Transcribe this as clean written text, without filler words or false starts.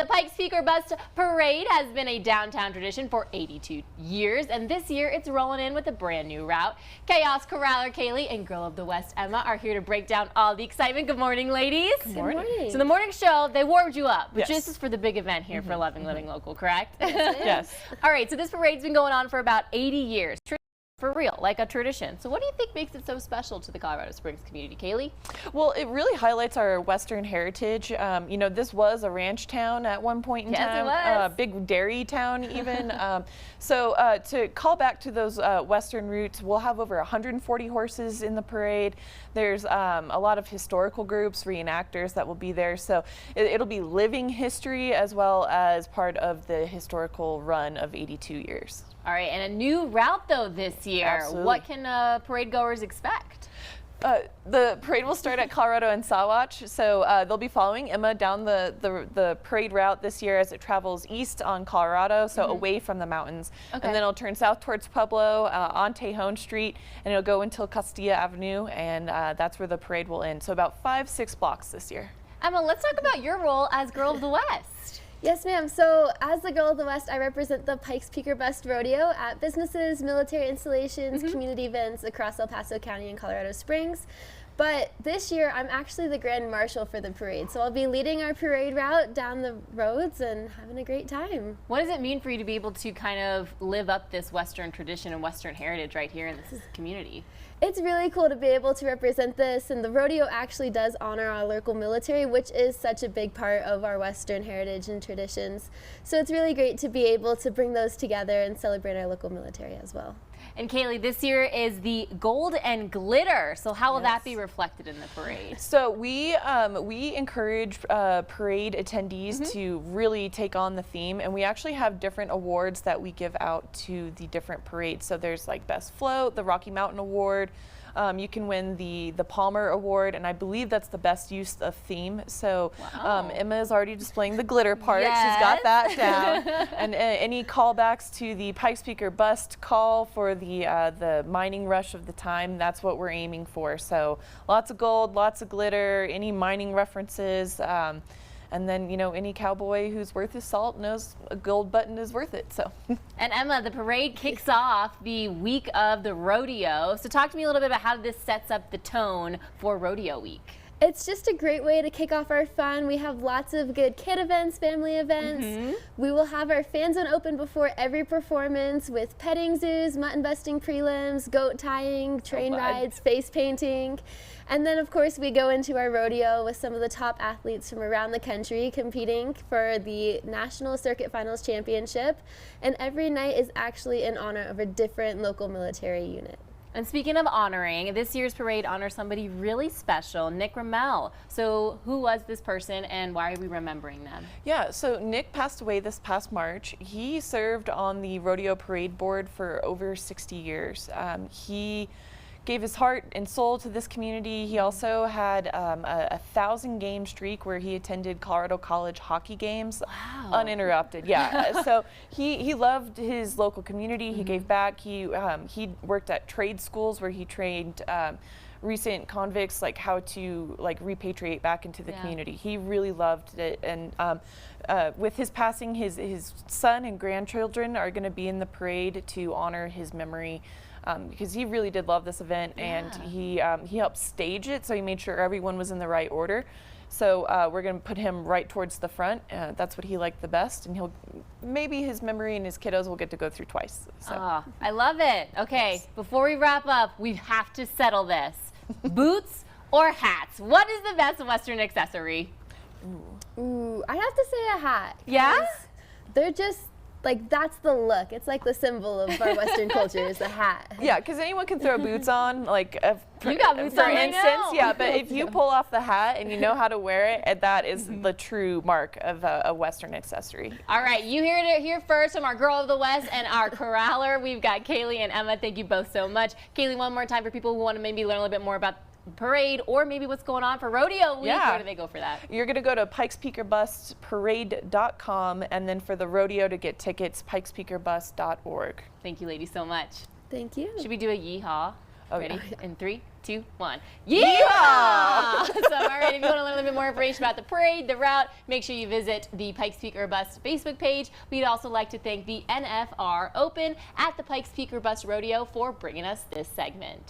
The Pikes Peak or Bust Parade has been a downtown tradition for 82 years, and this year it's rolling in with a brand new route. Chaos Corraller Kaylee and Girl of the West Emma are here to break down all the excitement. Good morning, ladies. Good morning. So the morning show, they warmed you up, but Yes. this is for the big event here for Loving Living Local, correct? Yes. All right, so this parade's been going on for about 80 years. For real, like a tradition. So what do you think makes it so special to the Colorado Springs community, Kaylee? Well, it really highlights our Western heritage. You know, this was a ranch town at one point in time. Yes, it was. Big dairy town even. So to call back to those Western roots, we'll have over 140 horses in the parade. There's a lot of historical groups, reenactors that will be there. So it'll be living history as well as part of the historical run of 82 years. All right, and a new route though this year. Absolutely. What can parade goers expect? The parade will start at Colorado and Sawatch, so they'll be following Emma down the parade route this year as it travels east on Colorado, so away from the mountains. Okay. And then it'll turn south towards Pueblo on Tejon Street, and it'll go until Castilla Avenue, and that's where the parade will end. So about 5-6 blocks this year. Emma, let's talk about your role as Girl of the West. Yes, ma'am. So as the Girl of the West, I represent the Pikes Peak or Bust Rodeo at businesses, military installations, community events across El Paso County and Colorado Springs. But this year, I'm actually the Grand Marshal for the parade. So I'll be leading our parade route down the roads and having a great time. What does it mean for you to be able to kind of live up this Western tradition and Western heritage right here in this community? It's really cool to be able to represent this, and the rodeo actually does honor our local military, which is such a big part of our Western heritage and traditions. So it's really great to be able to bring those together and celebrate our local military as well. And Kaylee, this year is the Gold and Glitter. So how will that be reflected in the parade? So we encourage parade attendees to really take on the theme, and we actually have different awards that we give out to the different parades. So there's like Best Float, the Rocky Mountain Award. You can win the Palmer Award, and I believe that's the best use of theme. So Emma is already displaying the glitter part. Yes. She's got that down. And any callbacks to the Pikes Peak or Bust call for the mining rush of the time, that's what we're aiming for. So lots of gold, lots of glitter, any mining references. And then, you know, any cowboy who's worth his salt knows a gold button is worth it. So. And Emma, the parade kicks off the week of the rodeo. So talk to me a little bit about how this sets up the tone for Rodeo Week. It's just a great way to kick off our fun. We have lots of good kid events, family events. We will have our fan zone open before every performance with petting zoos, mutton busting prelims, goat tying, train rides, face painting. And then of course we go into our rodeo with some of the top athletes from around the country competing for the National Circuit Finals Championship. And every night is actually in honor of a different local military unit. And speaking of honoring, this year's parade honors somebody really special, Nick Ramel. So who was this person and why are we remembering them? Yeah, so Nick passed away this past March. He served on the rodeo parade board for over 60 years. He gave his heart and soul to this community. He also had a 1,000-game streak where he attended Colorado College hockey games uninterrupted. Yeah, so he loved his local community. He gave back. He worked at trade schools where he trained recent convicts like how to repatriate back into the community. He really loved it, and with his passing, his son and grandchildren are going to be in the parade to honor his memory. Because he really did love this event, and he helped stage it, so he made sure everyone was in the right order. So we're going to put him right towards the front. That's what he liked the best, and maybe his memory and his kiddos will get to go through twice. So. I love it. Okay, before we wrap up, we have to settle this. Boots or hats? What is the best Western accessory? Ooh, I'd have to say a hat. Yeah? They're just like, that's the look. It's like the symbol of our Western culture is the hat. Yeah, because anyone can throw boots on, like you got boots for on right instance. now. Yeah, but if you pull off the hat and you know how to wear it, that is the true mark of a Western accessory. All right, you heard it here first from our Girl of the West and our Corraller. We've got Kaylee and Emma. Thank you both so much. Kaylee, one more time for people who want to maybe learn a little bit more about parade or maybe what's going on for Rodeo Week. Where do they go for that? You're going to go to pikespeakorbustparade.com, and then for the rodeo to get tickets, pikespeakorbust.org. Thank you ladies so much. Thank you. Should we do a yeehaw? Oh, Ready? yeah. In 3, 2, 1. Yeah! So, all right, if you want to learn a little bit more information about the parade, the route, make sure you visit the Pikes Peak or Bust Facebook page. We'd also like to thank the NFR Open at the Pikes Peak or Bust Rodeo for bringing us this segment.